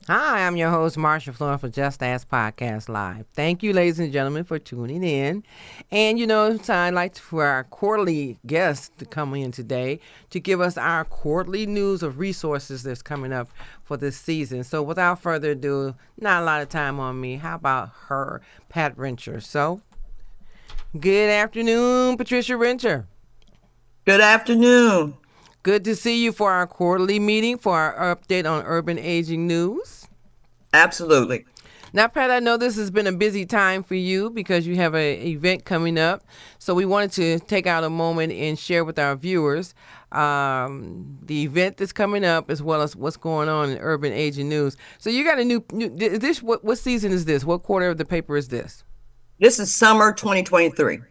Hi, I'm your host, Marsha Flora for Just Ask Podcast Live. Thank you, ladies and gentlemen, for tuning in. And, so I'd like for our quarterly guest to come in today to give us our quarterly news of resources that's coming up for this season. So without further ado, not a lot of time on me. How about her, Pat Rencher? So, good afternoon, Patricia Rencher. Good afternoon. Good to see you for our quarterly meeting for our update on urban aging news. Absolutely. Now, Pat, I know this has been a busy time for you because you have an event coming up. So we wanted to take out a moment and share with our viewers the event that's coming up as well as what's going on in urban aging news. So you got a new this what season is this? What quarter of the paper is this? This is summer 2023.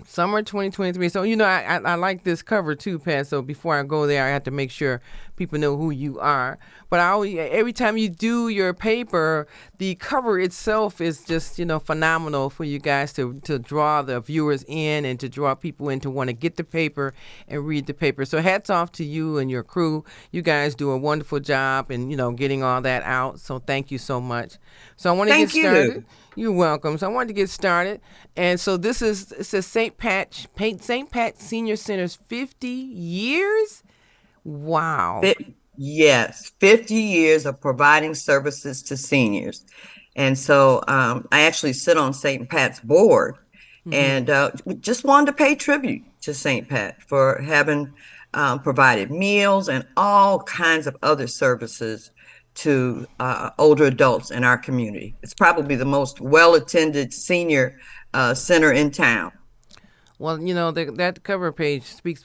Summer 2023. So, I like this cover too, Pat. So before I go there, I have to make sure people know who you are. But every time you do your paper, the cover itself is just, phenomenal for you guys to draw the viewers in and to draw people in to want to get the paper and read the paper. So hats off to you and your crew. You guys do a wonderful job in, getting all that out. So thank you so much. So I want to get started. You're welcome. So I wanted to get started. And so it says St. Pat Senior Center's 50 years. Wow. Yes, 50 years of providing services to seniors. And so I actually sit on St. Pat's board, and we just wanted to pay tribute to St. Pat for having provided meals and all kinds of other services to older adults in our community. It's probably the most well-attended senior center in town. Well, that cover page speaks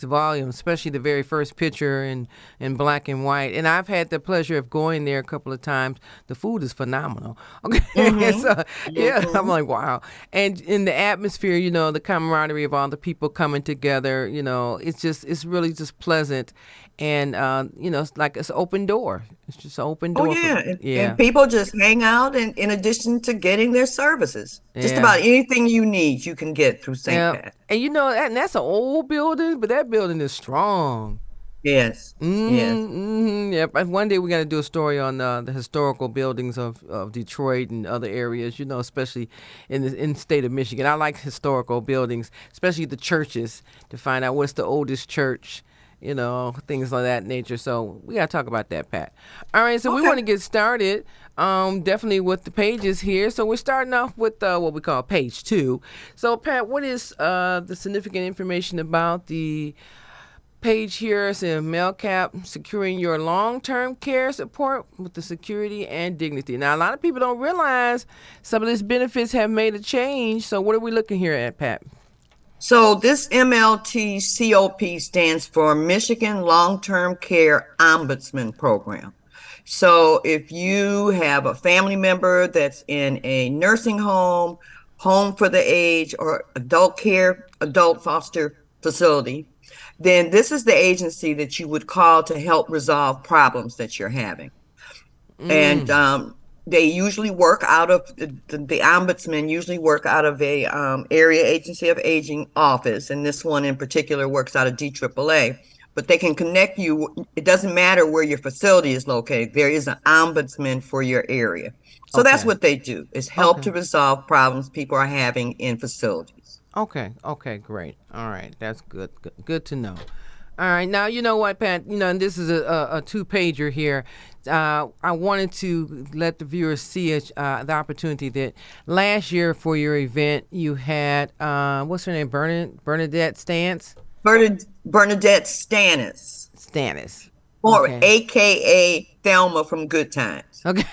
volumes, especially the very first picture in black and white. And I've had the pleasure of going there a couple of times. The food is phenomenal. Okay, so yeah, I'm like, wow. And in the atmosphere, the camaraderie of all the people coming together, it's really just pleasant. And, it's like it's open door. It's just an open door. Oh, yeah. And people just hang out in addition to getting their services. Just about anything you need, you can get through St. Pat. And, and that's an old building, but that building is strong. Yes. Yes. Yeah. One day we're going to do a story on the historical buildings of Detroit and other areas, especially in the state of Michigan. I like historical buildings, especially the churches, to find out what's the oldest church. Things like that nature. So we got to talk about that, Pat. All right, so we want to get started definitely with the pages here. So we're starting off with what we call page 2. So, Pat, what is the significant information about the page here? It's in MelCap, securing your long-term care support with the security and dignity. Now, a lot of people don't realize some of these benefits have made a change. So what are we looking here at, Pat? So this MLTCOP stands for Michigan Long-Term Care Ombudsman Program. So if you have a family member that's in a nursing home, home for the aged, or adult foster facility, then this is the agency that you would call to help resolve problems that you're having. And they usually work out of the ombudsman usually work out of a area agency of aging office, and this one in particular works out of DAAA. But they can connect you. It doesn't matter where your facility is located. There is an ombudsman for your area. So that's what they do, is help to resolve problems people are having in facilities. Okay, great. All right, that's good to know. All right, now you know what, Pat, and this is a 2-pager here. I wanted to let the viewers see the opportunity that last year for your event you had, what's her name, Bernadette Stantz? Bernadette Stannis. Stannis. Or AKA Thelma from Good Times. Okay.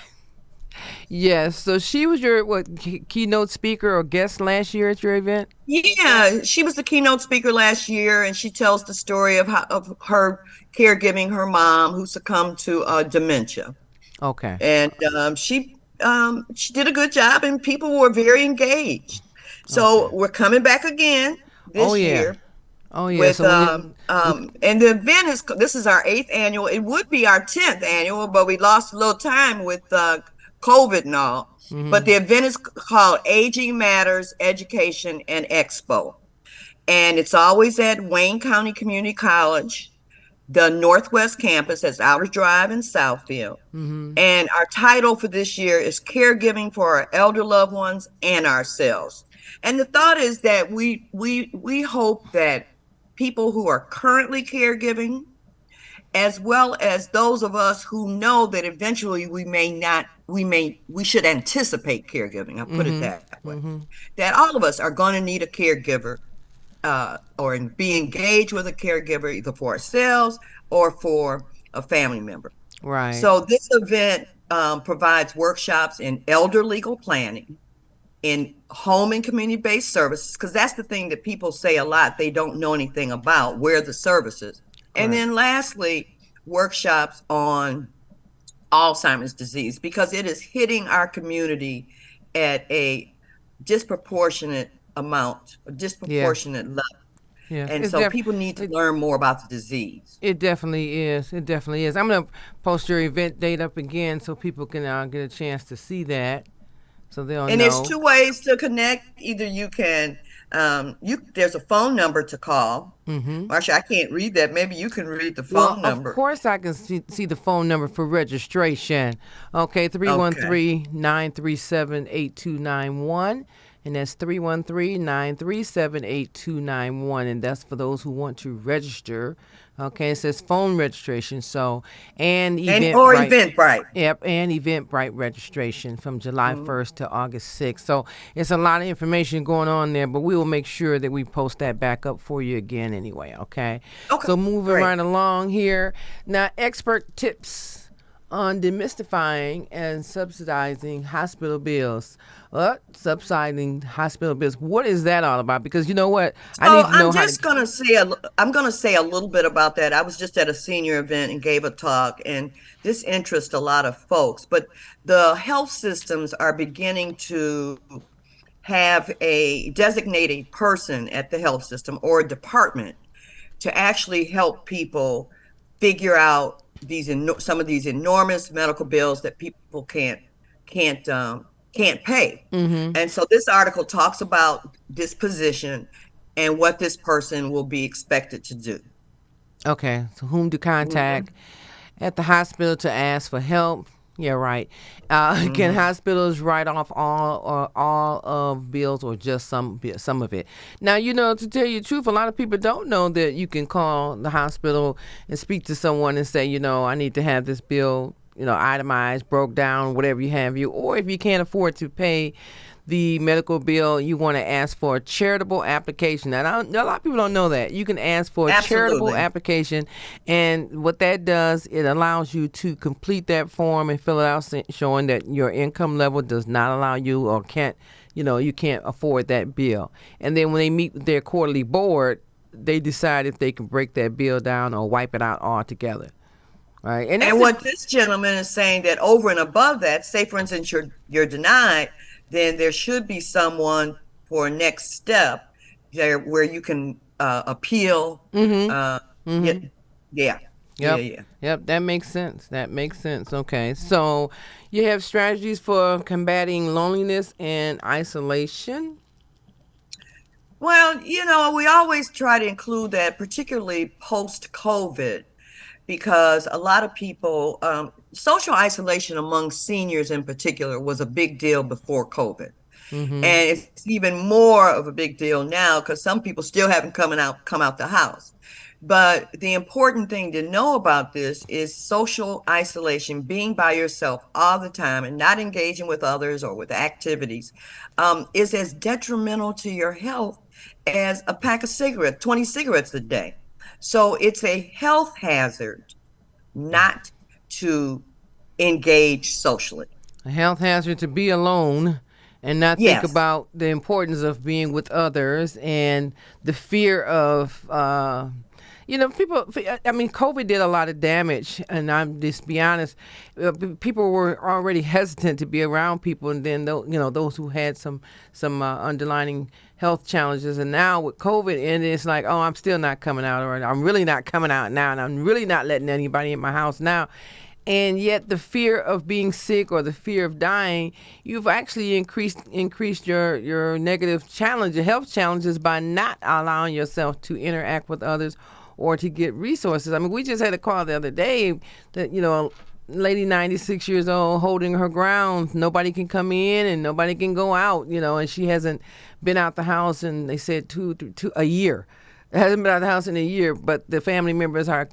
Yes. So she was your keynote speaker or guest last year at your event? Yeah, she was the keynote speaker last year, and she tells the story of of her caregiving her mom who succumbed to dementia. Okay. And she did a good job, and people were very engaged. Okay. So we're coming back again Oh this yeah. year Oh yeah. with So when we and the event is this is our eighth annual. It would be our 10th annual, but we lost a little time with COVID and all. But mhm. the event is called Aging Matters Education and Expo, and it's always at Wayne County Community College, the Northwest Campus. That's Outer Drive in Southfield. Mhm. And our title for this year is Caregiving for Our Elder Loved Ones and Ourselves. And the thought is that we hope that people who are currently caregiving, as well as those of us who know that eventually we should anticipate caregiving. I'll put it Mhm. that way. Mhm. That all of us are going to need a caregiver, or be engaged with a caregiver either for ourselves or for a family member. Right. So this event provides workshops in elder legal planning, in home and community-based services, because that's the thing that people say a lot, they don't know anything about, where the services. And Correct. then lastly, workshops on Alzheimer's disease, because it is hitting our community at a disproportionate amount, a Yeah. disproportionate level. Yes. And so people need to It, learn more about the disease. it definitely is. It definitely is. I'm gonna post your event date up again so people can get a chance to see that, so they'll And there's know. two ways to connect. Either you can, there's a phone number to call. Mm-hmm. Marsha, I can't read that. Maybe you can read the Well, phone of number. course, I can see the phone number for registration. Okay, three one Okay. three 937 8291, and that's 313-937-8291, and that's for those who want to register. Okay, it says phone registration. So, and And or Eventbrite. Eventbrite. Yep, and Eventbrite registration from July Mhm. 1st to August 6th. So it's a lot of information going on there, but we will make sure that we post that back up for you again anyway, okay? Okay, So moving great. right along here. Now, expert tips on demystifying and subsidizing hospital bills. Subsidizing hospital bills. What is that all about? Because you know what? I So need to know how to. I'm gonna say a little bit about that. I was just at a senior event and gave a talk, and this interests a lot of folks. But the health systems are beginning to have a designated person at the health system or a department to actually help people figure out some of these enormous medical bills that people can't can't pay. Mm-hmm. And so this article talks about this position and what this person will be expected to do. Okay, so whom to Mhm, contact at the hospital to ask for help? Yeah, right. Can mhm. hospitals write off all of bills or just some of it? Now, to tell you the truth, a lot of people don't know that you can call the hospital and speak to someone and say, I need to have this bill, itemized, broke down, whatever you have you, or if you can't afford to pay the medical bill, you want to ask for a charitable application. Now, a lot of people don't know that. You can ask for a charitable Absolutely. application, and what that does, it allows you to complete that form and fill it out, showing that your income level does not allow you or can't, you can't afford that bill. And then when they meet with their quarterly board, they decide if they can break that bill down or wipe it out altogether. Right, and And what this gentleman is saying, that over and above that, say for instance you're denied, then there should be someone for a next step there where you can appeal. mm-hmm. Uh, yeah, Mm-hmm. yeah, yeah, Yep. yeah. Yep, that makes sense. That makes sense. Okay. So you have strategies for combating loneliness and isolation. Well, we always try to include that, particularly post COVID, because a lot of people, social isolation among seniors in particular was a big deal before COVID. Mm-hmm. And it's even more of a big deal now because some people still haven't come out the house. But the important thing to know about this is social isolation, being by yourself all the time and not engaging with others or with activities, is as detrimental to your health as a pack of cigarettes, 20 cigarettes a day. So it's a health hazard not to engage socially. A health hazard to be alone and not think Yes. about the importance of being with others and the fear of people. I mean, COVID did a lot of damage, and I'm just be honest. People were already hesitant to be around people, and then those who had some underlying health challenges, and now with COVID, and it's like, oh, I'm still not coming out, or I'm really not coming out now, and I'm really not letting anybody in my house now. And yet the fear of being sick or the fear of dying, you've actually increased your negative challenge, your health challenges, by not allowing yourself to interact with others or to get resources. I mean, we just had a call the other day that, a lady 96 years old holding her ground. Nobody can come in and nobody can go out, and she hasn't been out the house, and they said a year. Hasn't been out of the house in a year, but the family members are,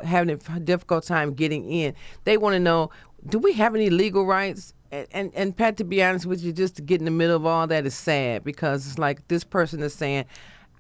having a difficult time getting in. They want to know, do we have any legal rights? And Pat, to be honest with you, just to get in the middle of all that is sad, because it's like this person is saying,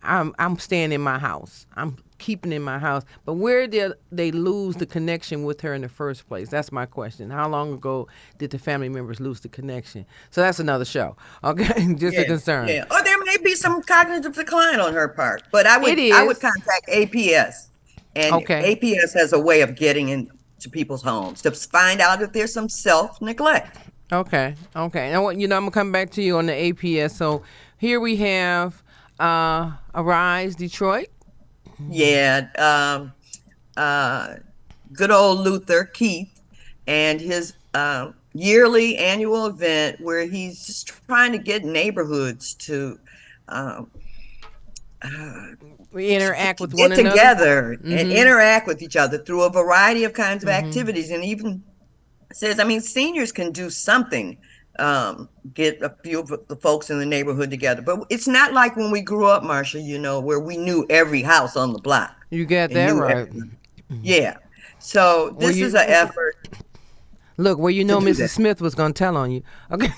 I'm staying in my house. I'm keeping in my house. But where did they lose the connection with her in the first place? That's my question. How long ago did the family members lose the connection? So that's another show. Okay, just a concern. Yeah. Or there may be some cognitive decline on her part. But I would contact APS. And Okay. APS has a way of getting into people's homes to find out if there's some self-neglect. Okay. And I'm gonna come back to you on the APS. So here we have Arise Detroit. Yeah, good old Luther Keith and his yearly annual event where he's just trying to get neighborhoods to We interact with get one another. together and interact with each other through a variety of kinds of activities, and even says, I mean, seniors can do something. Get a few of the folks in the neighborhood together. But it's not like when we grew up, Marsha, where we knew every house on the block. You got that right. Yeah. So this is an effort. Look, where do Mrs. that. Smith was gonna tell on you. Okay.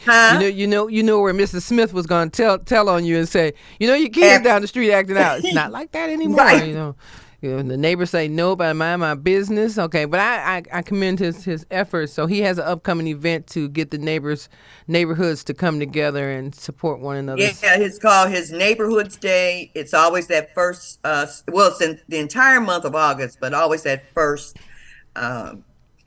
Huh? You know where Mrs. Smith was gonna tell on you and say, your kids down the street acting out. It's not like that anymore. Right. The neighbors say no, but I mind my business. Okay, but I commend his efforts. So he has an upcoming event to get the neighborhoods to come together and support one another. Yeah, it's called his Neighborhoods Day. It's always that first, it's in the entire month of August, but always that first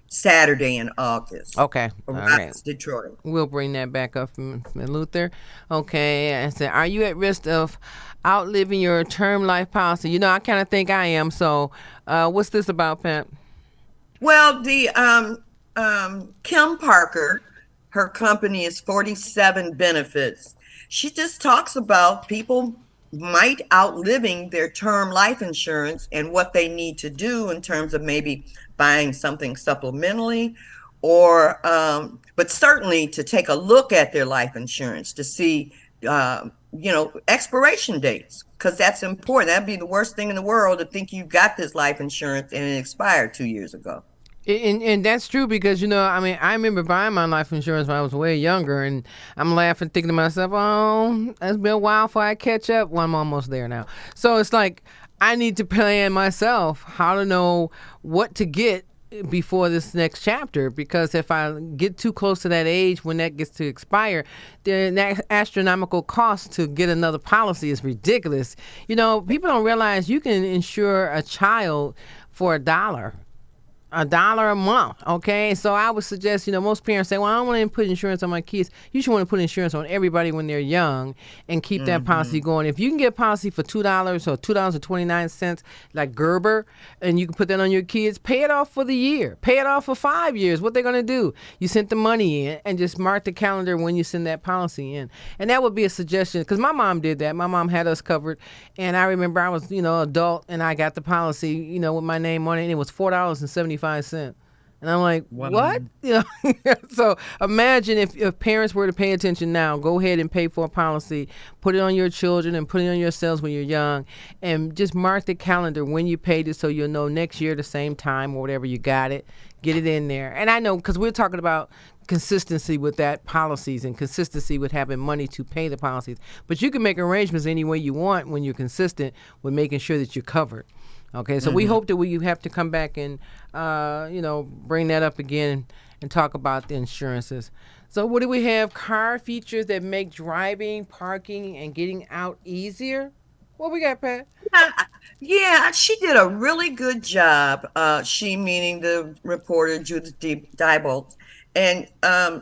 Saturday in August. Okay. Around Detroit. We'll bring that back up from Luther. Okay. I said, are you at risk of outliving your term life policy? I kind of think I am. So what's this about, Pat? Well, the Kim Parker, her company is 47 Benefits. She just talks about people might outliving their term life insurance and what they need to do in terms of maybe buying something supplementally, or but certainly to take a look at their life insurance to see expiration dates, because that's important. That'd be the worst thing in the world to think you got this life insurance and it expired 2 years ago. And that's true, because I remember buying my life insurance when I was way younger, and I'm laughing, thinking to myself, oh, it's been a while before I catch up. Well, I'm almost there now. So it's like I need to plan myself how to know what to get before this next chapter, because if I get too close to that age when that gets to expire, the astronomical cost to get another policy is ridiculous. People don't realize you can insure a child for $1 a month. Okay, so I would suggest, most parents say, well, I don't want to put insurance on my kids. You should want to put insurance on everybody when they're young and keep that policy going. If you can get a policy for $2 or $2.29, like Gerber, and you can put that on your kids, pay it off for the year, pay it off for 5 years. What they're going to do, you sent the money in and just mark the calendar when you send that policy in. And that would be a suggestion, because my mom did that. My mom had us covered, and I remember I was adult, and I got the policy with my name on it, and it was $4.75. And I'm like, what? So imagine if parents were to pay attention now. Go ahead and pay for a policy, put it on your children and put it on yourselves when you're young, and just mark the calendar when you paid it, so you'll know next year the same time or whatever you got it. Get it in there. And I know, because we're talking about consistency with that policies and consistency with having money to pay the policies, but you can make arrangements any way you want when you're consistent with making sure that you're covered. Okay, so we hope that you have to come back and, bring that up again and talk about the insurances. So, what do we have? Car features that make driving, parking, and getting out easier. What we got, Pat? Yeah, yeah, she did a really good job. She meaning the reporter Judith Diebold, and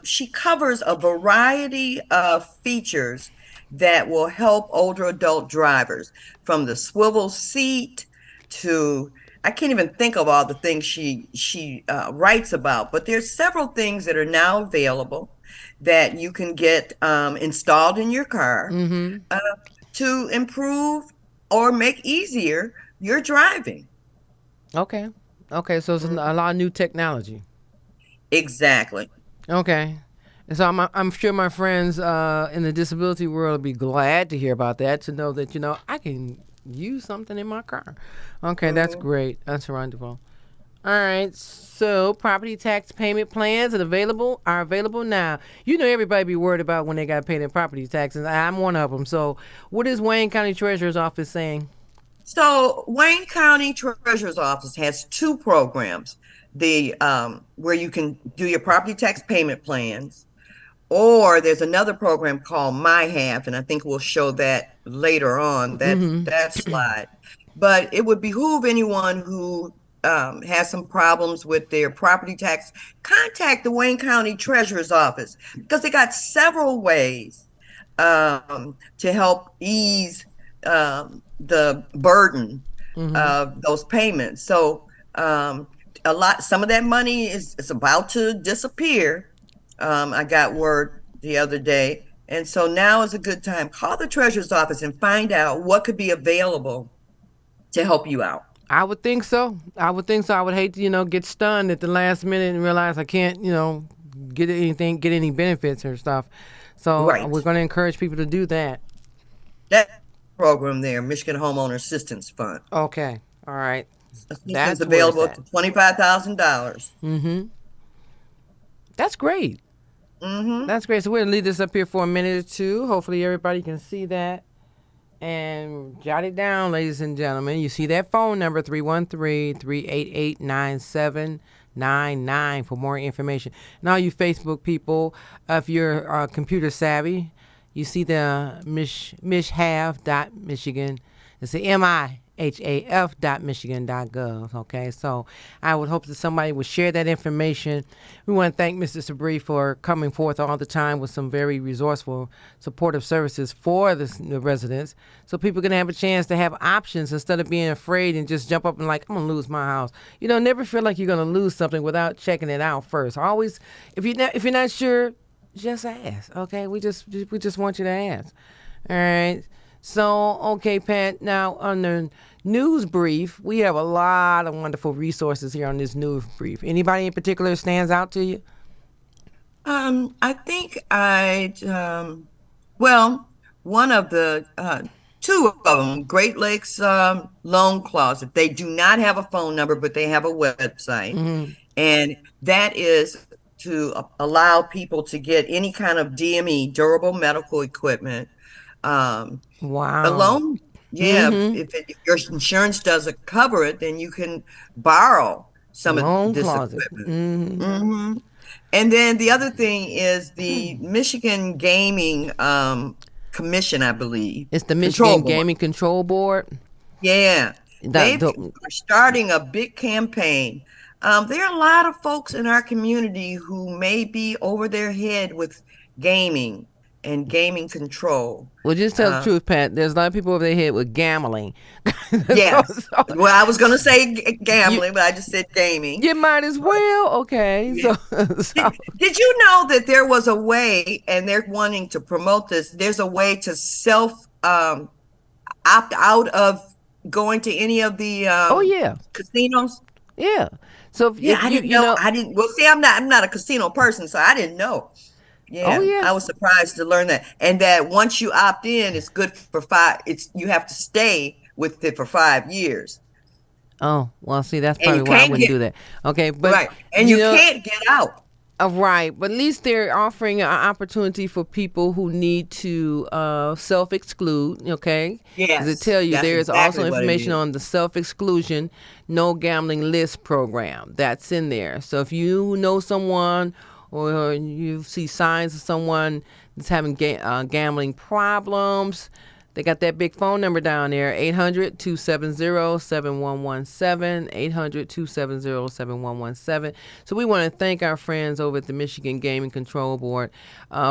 she covers a variety of features that will help older adult drivers, from the swivel seat to I can't even think of all the things she writes about, but there's several things that are now available that you can get installed in your car Mm-hmm. uh, to improve or make easier your driving. Okay. Okay. So it's a Mhm. lot of new technology. Exactly. Okay. And so I'm sure my friends in the disability world will be glad to hear about that, to know that, I can use something in my car. Okay, that's Mhm. great. That's wonderful. All right. So property tax payment plans are available now. Everybody be worried about when they got to pay their property taxes. I'm one of them. So what is Wayne County Treasurer's Office saying? So Wayne County Treasurer's Office has two programs. The where you can do your property tax payment plans, or there's another program called My Half, and I think we'll show that later on, Mm-hmm. that slide. But it would behoove anyone who has some problems with their property tax, contact the Wayne County Treasurer's Office, because they got several ways to help ease the burden Mm-hmm. of those payments. So some of that money is about to disappear. I got word the other day. And so now is a good time. Call the treasurer's office and find out what could be available to help you out. I would think so. I would think so. I would hate to, get stunned at the last minute and realize I can't, get any benefits or stuff. So we're Right. going to encourage people to do that. That program there, Michigan Homeowner Assistance Fund. Okay. All right. Assistance That's where it's available up at. to $25,000. Mm-hmm. That's great. Mm-hmm. That's great. So we're going to leave this up here for a minute or two. Hopefully everybody can see that and jot it down, ladies and gentlemen. You see that phone number, 313-388-9799, for more information. And all you Facebook people, if you're computer savvy, you see the mishhaf.michigan. It's the mihaf.michigan.gov. Okay, so I would hope that somebody would share that information. We want to thank Mr. Sabri for coming forth all the time with some very resourceful, supportive services for the residents, so people can have a chance to have options instead of being afraid and just jump up and like, I'm gonna lose my house. Never feel like you're gonna lose something without checking it out first. Always, if you're not sure, just ask. Okay, we just want you to ask. All right. So, okay, Pat. Now on the news brief, we have a lot of wonderful resources here on this news brief. Anybody in particular stands out to you? I think well, one of the two of them, Great Lakes Loan Closet. They do not have a phone number, but they have a website, Hmm. and that is to allow people to get any kind of DME, durable medical equipment, um, a Wow. loan. Yeah, Hmm. if your insurance doesn't cover it, then you can borrow some of Loan this closet. equipment. Hmm. Hmm. And then the other thing is the Michigan Gaming Commission, I believe, It's the Control Michigan Board. Gaming Control Board. Yeah, That they've the, are starting a big campaign. There are a lot of folks in our community who may be over their head with gaming and gaming control. well, just tell the Uh, truth, Pat. There's a lot of people over their head with gambling. so, yes. so Well, I was going to say you gambling, but I just said gaming. you might as well. Okay. Yeah. So Did, so did you know that there was a way, and they're wanting to promote this? There's a way to self opt out of going to any of the oh yeah. casinos. Yeah. So Yeah, if I you didn't you know. know I didn't. Well, see, I'm not a casino person, so I didn't know. oh Yeah, yeah. I was surprised to learn that, and that once you opt in, it's good for five. It's you have to stay with it for 5 years, Oh, well, see, that's and you probably why I can't wouldn't get do that. Okay, but right, and you you know, can't get out. Right, but at least they're offering an opportunity for people who need to self-exclude, okay? Because they Yes, tell you that's there is also exactly what it information is. on the self-exclusion no gambling list program. That's in there. So if you know someone or you see signs of someone that's having gambling problems, they got that big phone number down there, 800-270-7117, 800-270-7117. So we want to thank our friends over at the Michigan Gaming Control Board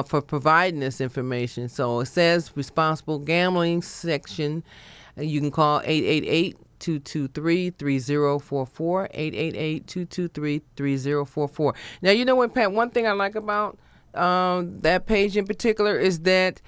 for providing this information. So it says responsible gambling section. You can call 888 223 3044, 888 223 3044. Now, you know what, Pat? One thing I like about that page in particular is that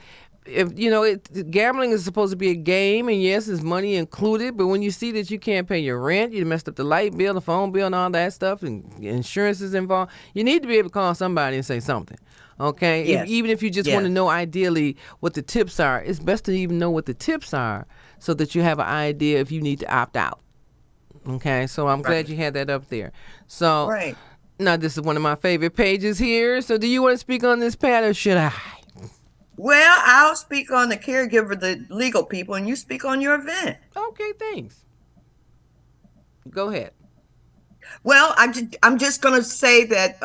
if you know gambling is supposed to be a game, and yes, there's money included, but when you see that you can't pay your rent, you messed up the light bill, the phone bill, and all that stuff, and insurance is involved, you need to be able to call somebody and say something. Okay, Yes, even if you just want to yes, know ideally what the tips are, it's best to even know what the tips are so that you have an idea if you need to opt out. Okay, so I'm glad right, you had that up there. So right. now this is one of my favorite pages here. So do you want to speak on this, Pat, or should I? Well, I'll speak on the caregiver, the legal people, and you speak on your event. Okay, thanks. Go ahead. Well, I'm just going to say that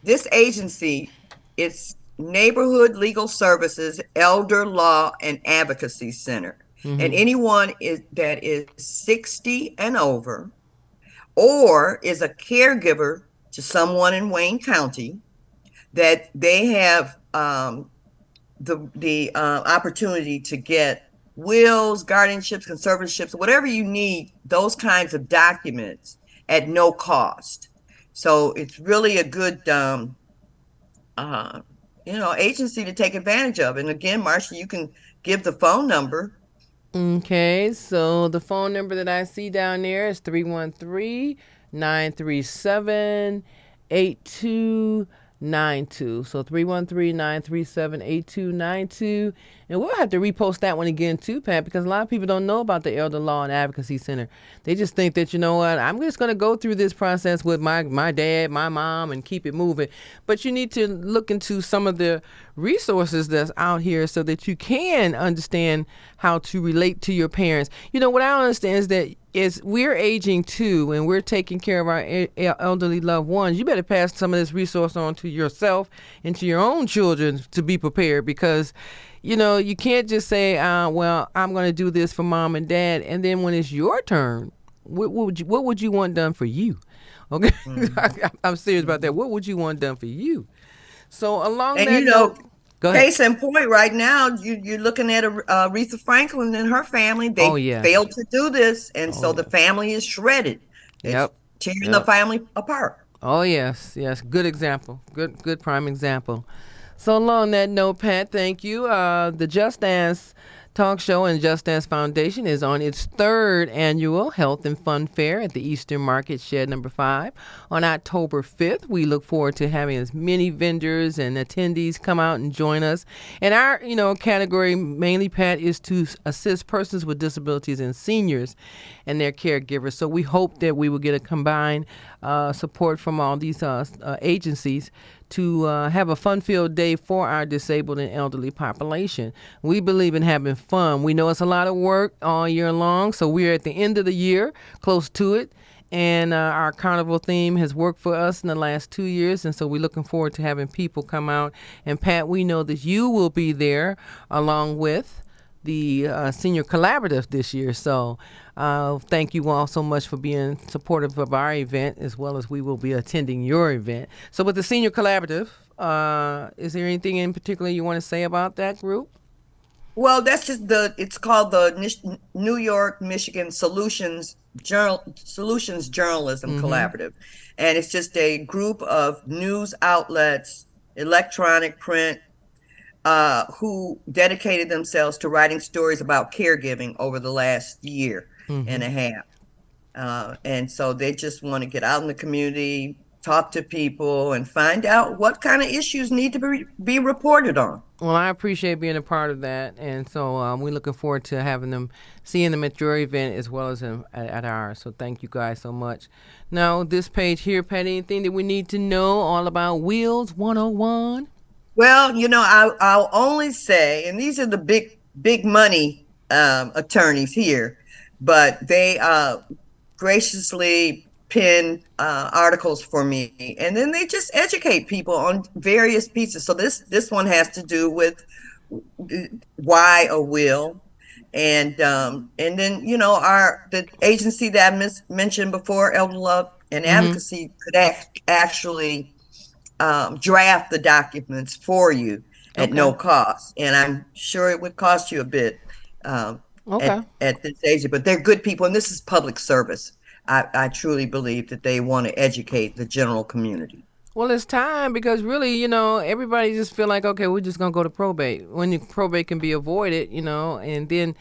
this agency is Neighborhood Legal Services Elder Law and Advocacy Center. And Mm-hmm. anyone that is 60 and over or is a caregiver to someone in Wayne County that they have the opportunity to get wills, guardianships, conservatorships, whatever you need, those kinds of documents at no cost. So it's really a good, uh, agency to take advantage of. And again, Marcia, you can give the phone number. Okay, so the phone number that I see down there is 313-937-8292. So 313-937-8292. And we'll have to repost that one again too, Pat, because a lot of people don't know about the Elder Law and Advocacy Center. They just think that, you know what, I'm just going to go through this process with my dad, my mom, and keep it moving. But you need to look into some of the resources that's out here so that you can understand how to relate to your parents. You know, what I understand is that is we're aging too and we're taking care of our elderly loved ones. You better pass some of this resource on to yourself and to your own children to be prepared, because you know you can't just say well, I'm going to do this for mom and dad, and then when it's your turn, what would you want done for you? Okay. Mhm. I'm serious about that. What would you want done for you? So along And that note, go ahead. case in point, right now, you're looking at Aretha Franklin and her family. Oh They yes. failed to do this, and Oh so the yes. family is shredded. It's Yep. tearing the Yep. family apart. Oh yes. Yes. Good example. Good prime example. So along that note, Pat, thank you. The Just Dance Talk Show and Just Dance Foundation is on its third annual Health and Fun Fair at the Eastern Market Shed number 5 on October 5th. We look forward to having as many vendors and attendees come out and join us. And our, category mainly, Pat, is to assist persons with disabilities and seniors and their caregivers. So we hope that we will get a combined support from all these agencies to have a fun-filled day for our disabled and elderly population. We believe in having fun. We know it's a lot of work all year long, so we're at the end of the year, close to it, and our carnival theme has worked for us in the last 2 years, and so we're looking forward to having people come out. And Pat, we know that you will be there along with the Senior Collaborative this year. So thank you all so much for being supportive of our event, as well as we will be attending your event. So with the Senior Collaborative, is there anything in particular you want to say about that group? Well, that's just it's called the New York, Michigan Solutions Journalism Mm-hmm. Collaborative. And it's just a group of news outlets, electronic print, who dedicated themselves to writing stories about caregiving over the last year Mm-hmm. and a half. And so they just want to get out in the community, talk to people, and find out what kind of issues need to be reported on. Well, I appreciate being a part of that, and so we're looking forward to seeing them at your event as well as at ours. So thank you guys so much. Now, this page here, Pat, anything that we need to know all about Wheels 101? Well, I'll only say, and these are the big money attorneys here, but they graciously pen articles for me, and then they just educate people on various pieces. So this one has to do with why a will, and then the agency that I mentioned before, Elder Love and Advocacy, could actually draft the documents for you at no cost, and I'm sure it would cost you a bit at this age, but they're good people, and this is public service. I truly believe that they want to educate the general community. Well, it's time because really, everybody just feel like, okay, we're just going to go to probate when probate can be avoided, and then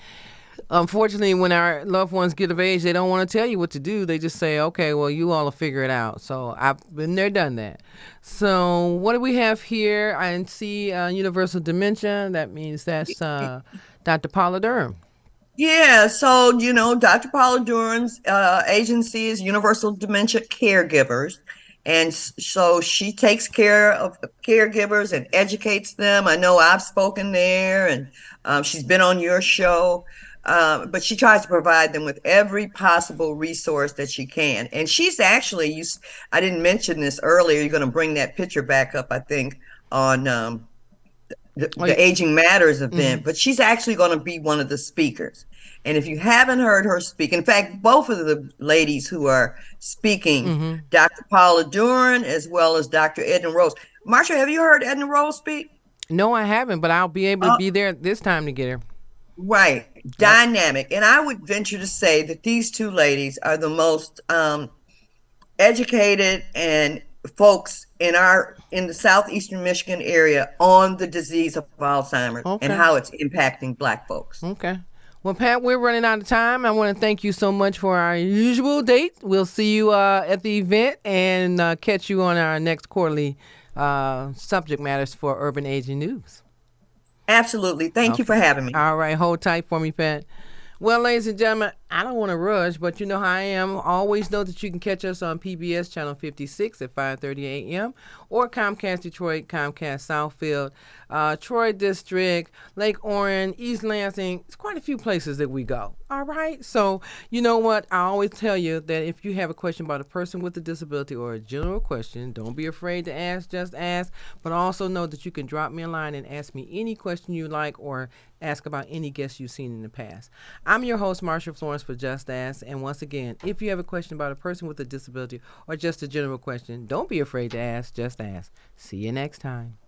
unfortunately, when our loved ones get of age, they don't want to tell you what to do. They just say, okay, well, you all will figure it out. So I've been there, done that. So what do we have here? I see universal dementia. That means that's Dr. Paula Durham. Yeah, so Dr. Paula Durham's agency is Universal Dementia Caregivers, and so she takes care of caregivers and educates them. I know I've spoken there, and she's been on your show, but she tries to provide them with every possible resource that she can. And she's actually, I didn't mention this earlier. You're going to bring that picture back up, I think, on the Aging Matters event, but she's actually going to be one of the speakers. And if you haven't heard her speak, in fact, both of the ladies who are speaking, Dr. Paula Durham as well as Dr. Edna Rose. Marsha, have you heard Edna Rose speak? No, I haven't, but I'll be able to be there this time to get her. Right. Dynamic. And I would venture to say that these two ladies are the most educated and folks in the southeastern Michigan area on the disease of Alzheimer's and how it's impacting Black folks. Okay. Well, Pat, we're running out of time. I want to thank you so much for our usual date. We'll see you at the event and catch you on our next quarterly subject matters for Urban Aging News. Absolutely. Thank you for having me. All right. Hold tight for me, Pat. Well, ladies and gentlemen, I don't want to rush, but you know how I am. Always know that you can catch us on PBS Channel 56 at 5:30 a.m. or Comcast Detroit, Comcast Southfield, Troy District, Lake Orion, East Lansing. It's quite a few places that we go. All right. So you know what? I always tell you that if you have a question about a person with a disability or a general question, don't be afraid to ask. Just ask. But also know that you can drop me a line and ask me any question you like or ask about any guests you've seen in the past. I'm your host, Marsha Florence, for Just Ask. And once again, if you have a question about a person with a disability or just a general question, don't be afraid to ask. Just ask. See you next time.